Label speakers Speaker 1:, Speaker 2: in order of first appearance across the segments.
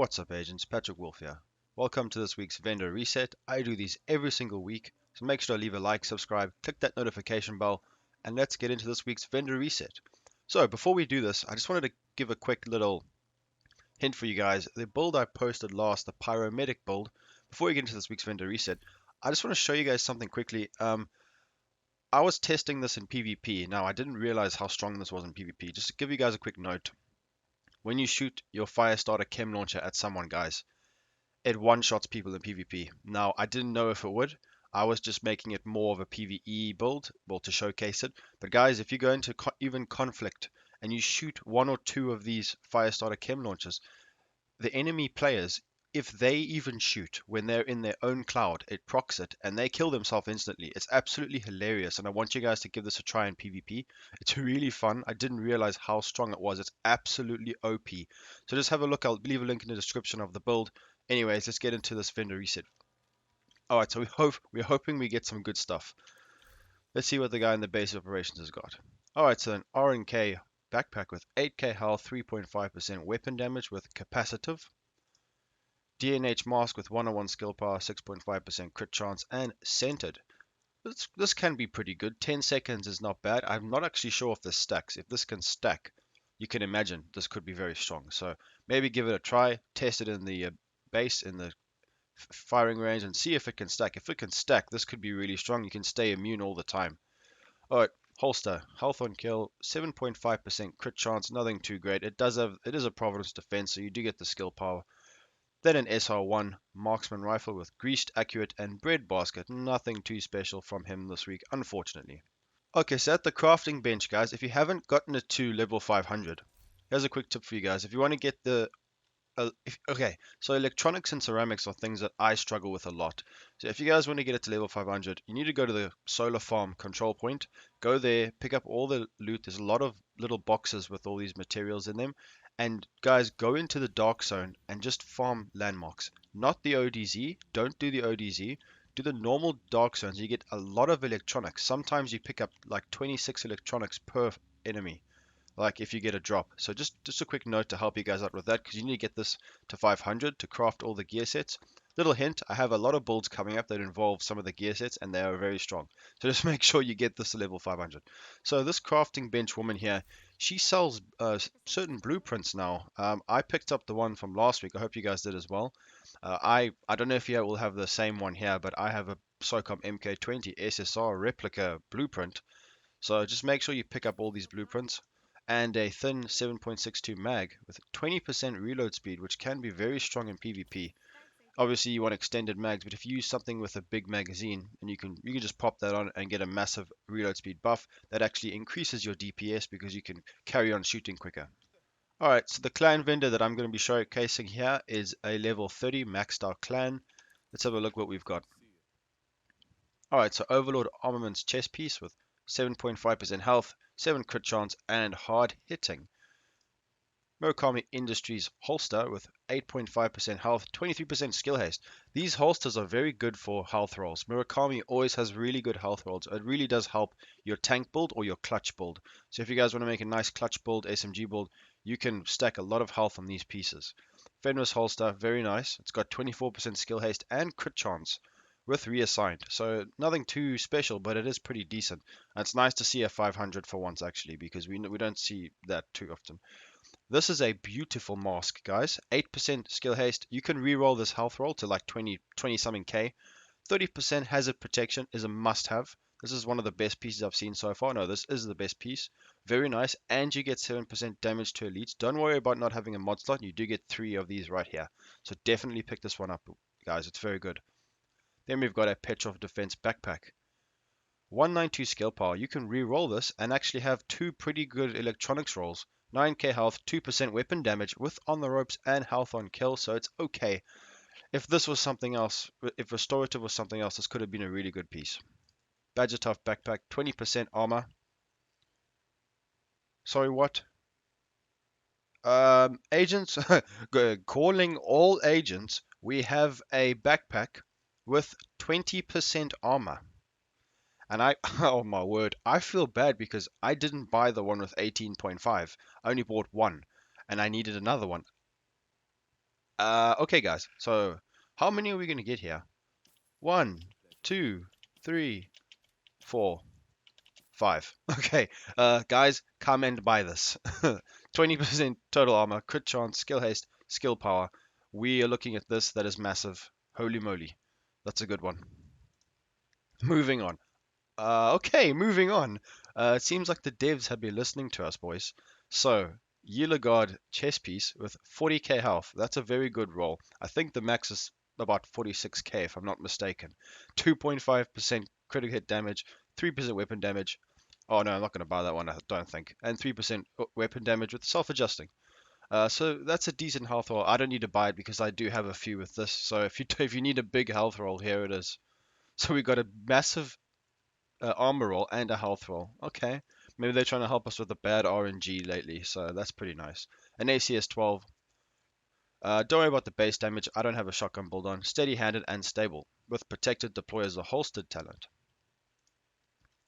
Speaker 1: What's up, agents? Patrick Wolf here. Welcome to this week's vendor reset. I do these every single week, so make sure to leave a like, subscribe, click that notification bell, and let's get into this week's vendor reset. So, before we do this, I just wanted to give a quick little hint for you guys. The build I posted last, the Pyro build, before we get into this week's vendor reset, I just want to show you guys something quickly. I was testing this in PvP. Now, I didn't realize how strong this was in PvP. Just to give you guys a quick note, when you shoot your fire starter chem launcher at someone, guys, it one-shots people in PvP. Now, I didn't know if it would. I was just making it more of a PvE build, well, to showcase it. But guys, if you go into even conflict and you shoot one or two of these Firestarter chem launchers, the enemy players, if they even shoot when they're in their own cloud, it procs it and they kill themselves instantly. It's absolutely hilarious, and I want you guys to give this a try in PvP. It's really fun. I didn't realize how strong it was. It's absolutely OP. So just have a look. I'll leave a link in the description of the build. Anyways, let's get into this vendor reset. Alright, so we're hoping we get some good stuff. Let's see what the guy in the base of operations has got. Alright, so an RNK backpack with 8k health, 3.5% weapon damage with capacitive. DNH mask with 101 skill power, 6.5% crit chance, and centered. This can be pretty good. 10 seconds is not bad. I'm not actually sure if this stacks. If this can stack, you can imagine this could be very strong. So maybe give it a try, test it in the base, in the firing range, and see if it can stack. If it can stack, this could be really strong. You can stay immune all the time. Alright, holster. Health on kill, 7.5% crit chance, nothing too great. It is a Providence defense, so you do get the skill power. Then an SR1 marksman rifle with greased, accurate, and bread basket. Nothing too special from him this week, unfortunately. Okay, so at the crafting bench, guys, if you haven't gotten it to level 500, here's a quick tip for you guys. If you want to get the okay, so electronics and ceramics are things that I struggle with a lot. So if you guys want to get it to level 500, you need to go to the solar farm control point. Go there, pick up all the loot. There's a lot of little boxes with all these materials in them. And guys, go into the dark zone and just farm landmarks. Not the ODZ. Don't do the ODZ. Do the normal dark zones. You get a lot of electronics. Sometimes you pick up like 26 electronics per enemy, like if you get a drop. So just a quick note to help you guys out with that, because you need to get this to 500 to craft all the gear sets. Little hint, I have a lot of builds coming up that involve some of the gear sets, and they are very strong. So just make sure you get this to level 500. So this crafting bench woman here, she sells certain blueprints now. I picked up the one from last week. I hope you guys did as well. I don't know if you will have the same one here, but I have a SOCOM MK20 SSR replica blueprint. So just make sure you pick up all these blueprints, and a thin 7.62 mag with 20% reload speed, which can be very strong in PvP. Obviously, you want extended mags, but if you use something with a big magazine, and you can just pop that on and get a massive reload speed buff that actually increases your DPS because you can carry on shooting quicker. Alright, so the clan vendor that I'm going to be showcasing here is a level 30 maxed out clan. Let's have a look what we've got. Alright, so Overlord Armaments chest piece with 7.5% health, 7 crit chance, and hard hitting. Murakami Industries holster with 8.5% health, 23% skill haste. These holsters are very good for health rolls. Murakami always has really good health rolls. It really does help your tank build or your clutch build. So if you guys want to make a nice clutch build, SMG build, you can stack a lot of health on these pieces. Fenris holster, very nice. It's got 24% skill haste and crit chance with reassigned. So nothing too special, but it is pretty decent. And it's nice to see a 500 for once, actually, because we don't see that too often. This is a beautiful mask, guys. 8% skill haste. You can reroll this health roll to like 20 something K. 30% hazard protection is a must-have. This is one of the best pieces I've seen so far. No, this is the best piece. Very nice. And you get 7% damage to elites. Don't worry about not having a mod slot. You do get 3 of these right here. So definitely pick this one up, guys. It's very good. Then we've got a Petrov Defense Backpack. 192 skill power. You can re-roll this and actually have 2 pretty good electronics rolls. 9k health, 2% weapon damage with on the ropes and health on kill, so it's okay. If this was something else, if restorative was something else, this could have been a really good piece. Badger Tough Backpack, 20% armor. Sorry, what? Agents, calling all agents, we have a backpack with 20% armor. And oh my word, I feel bad because I didn't buy the one with 18.5. I only bought one, and I needed another one. Okay, guys. So how many are we gonna get here? 1, 2, 3, 4, 5. Okay, guys, come and buy this. 20% total armor, crit chance, skill haste, skill power. We are looking at this. That is massive. Holy moly, that's a good one. Moving on. Okay, moving on. It seems like the devs have been listening to us, boys. So, Guard chest piece with 40k health. That's a very good roll. I think the max is about 46k if I'm not mistaken. 2.5% critical hit damage, 3% weapon damage. Oh no, I'm not going to buy that one, I don't think. And 3% weapon damage with self-adjusting. So that's a decent health roll. I don't need to buy it because I do have a few with this. So if you need a big health roll, here it is. So we got a massive armor roll and a health roll. Okay. Maybe they're trying to help us with the bad RNG lately, so that's pretty nice. An ACS 12. Don't worry about the base damage. I don't have a shotgun build on. Steady-handed and stable, with protected deploy as a holstered talent.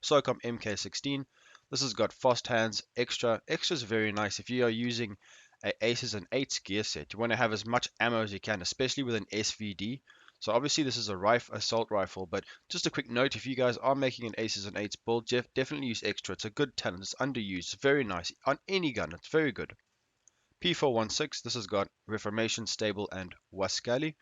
Speaker 1: SOCOM MK16. This has got fast hands, extra. Extra is very nice. If you are using a aces and eights gear set, you want to have as much ammo as you can, especially with an SVD. So obviously this is a assault rifle, but just a quick note, if you guys are making an aces and eights build, definitely use extra. It's a good talent. It's underused. It's very nice. On any gun, it's very good. P416, this has got Reformation, Stable, and Wascali.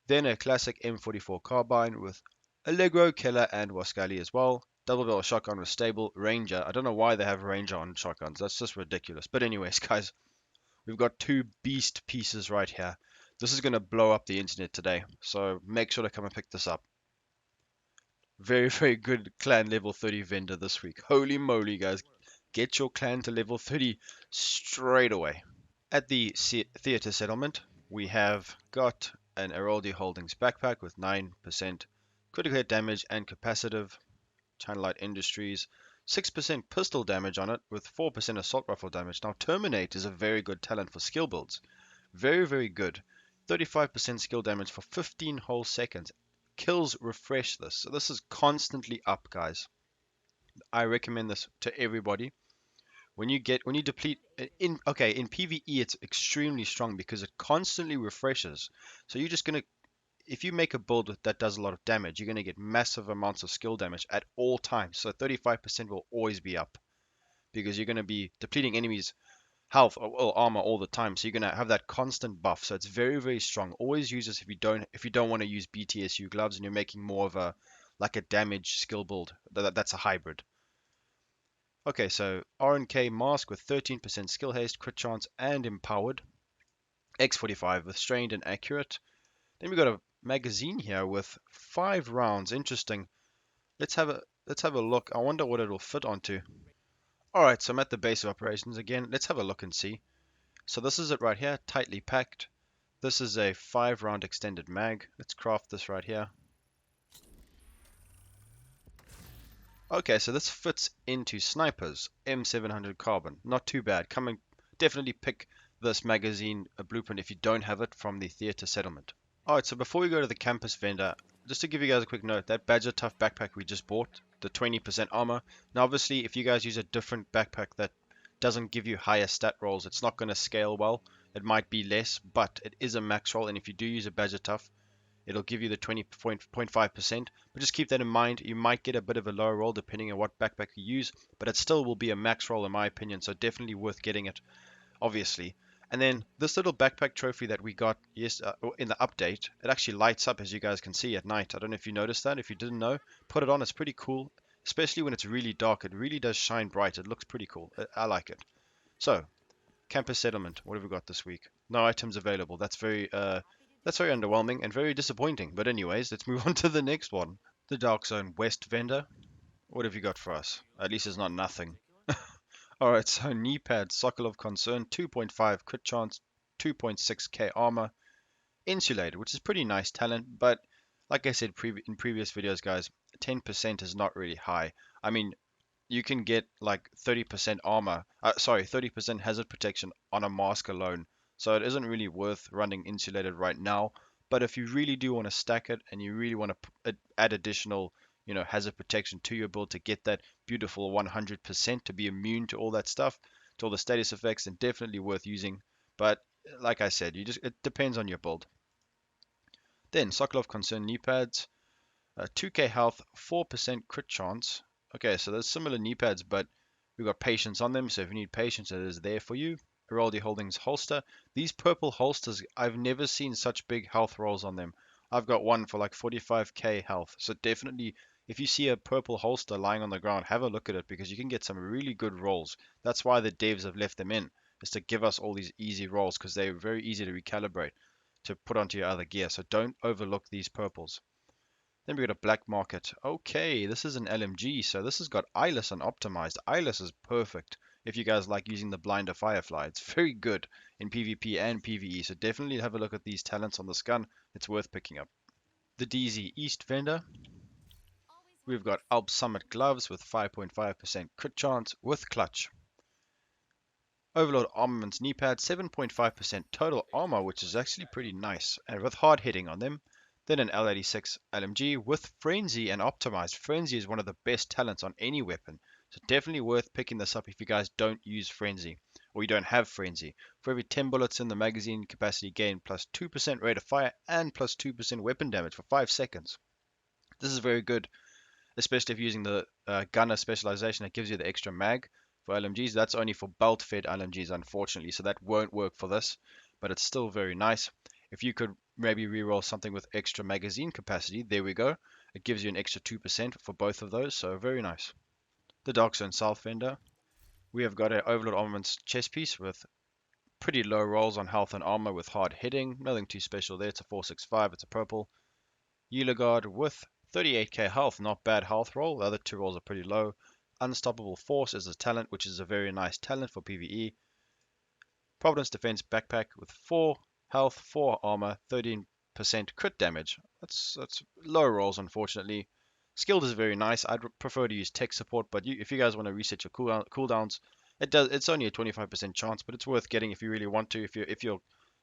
Speaker 1: Then a classic M44 carbine with Allegro, Killer, and Wascali as well. Double barrel shotgun with Stable, Ranger. I don't know why they have Ranger on shotguns. That's just ridiculous. But anyways, guys, we've got two beast pieces right here. This is going to blow up the internet today. So make sure to come and pick this up. Very, very good clan level 30 vendor this week. Holy moly, guys. Get your clan to level 30 straight away. At the theater settlement, we have got an Heraldi Holdings backpack with 9% critical hit damage and capacitive. China Light Industries, 6% pistol damage on it with 4% assault rifle damage. Now, Terminate is a very good talent for skill builds. Very, very good. 35% skill damage for 15 whole seconds. Kills refresh this. So this is constantly up, guys. I recommend this to everybody. When you deplete in PvE it's extremely strong because it constantly refreshes. So you're just gonna if you make a build that does a lot of damage, you're gonna get massive amounts of skill damage at all times. So 35% will always be up because you're gonna be depleting enemies' health or armor all the time. So you're gonna have that constant buff. So it's very, very strong. Always use this if you don't want to use BTSU gloves and you're making more of a like a damage skill build. That's a hybrid. Okay, so RNK mask with 13% skill haste, crit chance, and empowered. X45 with strained and accurate. Then we got a magazine here with 5 rounds. Interesting. Let's have a look. I wonder what it will fit onto. All right, so I'm at the base of operations again. Let's have a look and see. So this is it right here, tightly packed. This is a 5 round extended mag. Let's craft this right here. Okay, so this fits into snipers. M700 carbon. Not too bad. Come and definitely pick this magazine a blueprint if you don't have it from the theater settlement. Alright, so before we go to the campus vendor, just to give you guys a quick note, that Badger Tough backpack we just bought, the 20% armor. Now obviously if you guys use a different backpack that doesn't give you higher stat rolls, it's not going to scale well. It might be less, but it is a max roll, and if you do use a Badger Tough, it'll give you the 20.5%. But just keep that in mind. You might get a bit of a lower roll depending on what backpack you use, but it still will be a max roll in my opinion, so definitely worth getting it, obviously. And then this little backpack trophy that we got in the update, it actually lights up as you guys can see at night. I don't know if you noticed that. If you didn't know, put it on. It's pretty cool, especially when it's really dark. It really does shine bright. It looks pretty cool. I like it. So, campus settlement. What have we got this week? No items available. That's very underwhelming and very disappointing. But anyways, let's move on to the next one. The Dark Zone West vendor. What have you got for us? At least it's not nothing. Alright, so knee pad, Sockle of Concern, 2.5 crit chance, 2.6k armor, insulated, which is pretty nice talent, but like I said in previous videos, guys, 10% is not really high. I mean, you can get like 30% armor, 30% hazard protection on a mask alone. So it isn't really worth running insulated right now. But if you really do want to stack it and you really want to add additional, hazard protection to your build to get that beautiful 100% to be immune to all that stuff, to all the status effects, then definitely worth using. But like I said, it depends on your build. Then Sokolov Concern knee pads, 2k health, 4% crit chance. Okay, so there's similar knee pads, but we've got patience on them. So if you need patience, it is there for you. Heraldi Holdings holster. These purple holsters, I've never seen such big health rolls on them. I've got one for like 45k health. So definitely, if you see a purple holster lying on the ground, have a look at it because you can get some really good rolls. That's why the devs have left them in, is to give us all these easy rolls because they're very easy to recalibrate to put onto your other gear. So don't overlook these purples. Then we got a black market. Okay, this is an LMG, so this has got eyeless and optimized. Eyeless is perfect if you guys like using the blinder firefly. It's very good in PvP and PvE, so definitely have a look at these talents on this gun. It's worth picking up. The DZ East vendor. We've got Alp Summit gloves with 5.5% crit chance with clutch. Overlord Armaments knee pad, 7.5% total armor, which is actually pretty nice, and with hard hitting on them. Then an L86 LMG with Frenzy and Optimized. Frenzy is one of the best talents on any weapon, so definitely worth picking this up if you guys don't use Frenzy, or you don't have Frenzy. For every 10 bullets in the magazine, capacity gain plus 2% rate of fire and plus 2% weapon damage for 5 seconds. This is very good, especially if you're using the gunner specialization that gives you the extra mag for LMGs. That's only for belt fed LMGs, unfortunately, so that won't work for this, but it's still very nice. If you could maybe reroll something with extra magazine capacity, there we go. It gives you an extra 2% for both of those, so very nice. The Dark Zone South Fender. We have got a Overlord Armaments chest piece with pretty low rolls on health and armor with hard hitting. Nothing too special there. It's a 465. It's a purple. Guard with 38k health, not bad health roll. The other two rolls are pretty low. Unstoppable Force is a talent, which is a very nice talent for PvE. Providence Defense Backpack with 4 health, 4 armor, 13% crit damage. That's low rolls, unfortunately. Skilled is very nice. I'd prefer to use tech support, but if you guys want to reset your cooldowns, it's only a 25% chance, but it's worth getting if you really want to. If your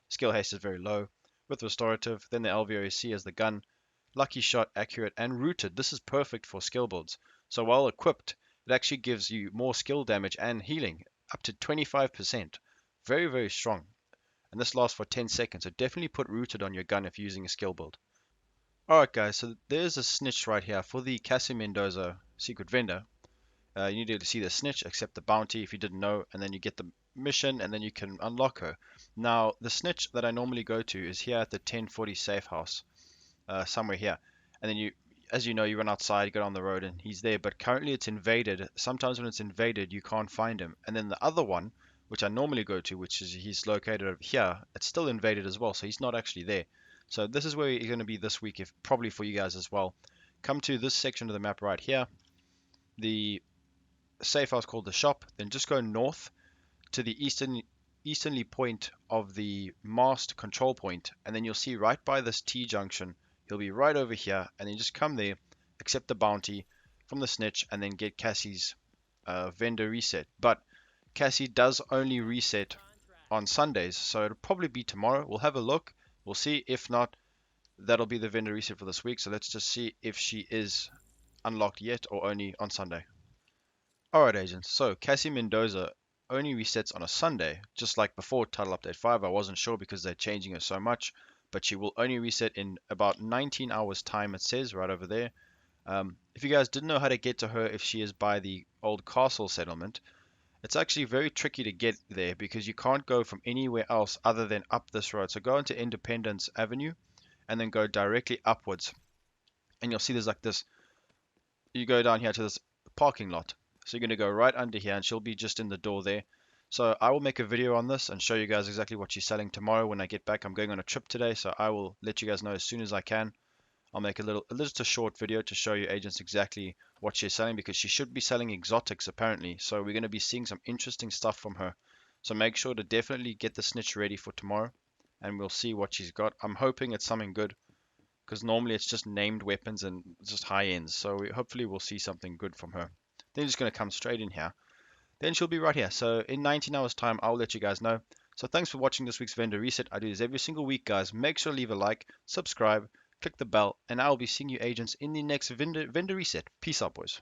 Speaker 1: skill haste is very low. With restorative, then the LVOC as the gun. Lucky shot, accurate, and rooted. This is perfect for skill builds. So while equipped, it actually gives you more skill damage and healing, up to 25%. Very, very strong. And this lasts for 10 seconds, so definitely put rooted on your gun if you're using a skill build. Alright guys, so there's a snitch right here for the Cassie Mendoza secret vendor. You need to see the snitch, accept the bounty if you didn't know, and then you get the mission, and then you can unlock her. Now, the snitch that I normally go to is here at the 1040 safe house. Somewhere here. And then as you know, you run outside, you go on the road, and he's there. But currently it's invaded. Sometimes when it's invaded, you can't find him. And then the other one, which I normally go to, which is he's located over here, it's still invaded as well. So he's not actually there. So this is where you're going to be this week, if probably for you guys as well. Come to this section of the map right here. The safe house called the shop. Then just go north to the easternly point of the mast control point, and then you'll see right by this T junction, he'll be right over here, and then just come there, accept the bounty from the snitch, and then get Cassie's vendor reset. But Cassie does only reset on Sundays, so it'll probably be tomorrow. We'll have a look, we'll see. If not, that'll be the vendor reset for this week. So let's just see if she is unlocked yet or only on Sunday. Alright agents, so Cassie Mendoza only resets on a Sunday, just like before Title Update 5. I wasn't sure because they're changing it so much, but she will only reset in about 19 hours time, it says right over there. If you guys didn't know how to get to her if she is by the old castle settlement, it's actually very tricky to get there because you can't go from anywhere else other than up this road. So go into Independence Avenue and then go directly upwards, and you'll see there's like this, you go down here to this parking lot. So you're going to go right under here and she'll be just in the door there. So I will make a video on this and show you guys exactly what she's selling tomorrow when I get back. I'm going on a trip today, so I will let you guys know as soon as I can. I'll make just a short video to show you agents exactly what she's selling, because she should be selling exotics apparently. So we're going to be seeing some interesting stuff from her. So make sure to definitely get the snitch ready for tomorrow and we'll see what she's got. I'm hoping it's something good, because normally it's just named weapons and just high ends. So hopefully we'll see something good from her. Then just going to come straight in here. Then she'll be right here. So in 19 hours time, I'll let you guys know. So thanks for watching this week's vendor reset. I do this every single week, guys. Make sure to leave a like, subscribe, click the bell, and I'll be seeing you agents in the next vendor reset. Peace out, boys.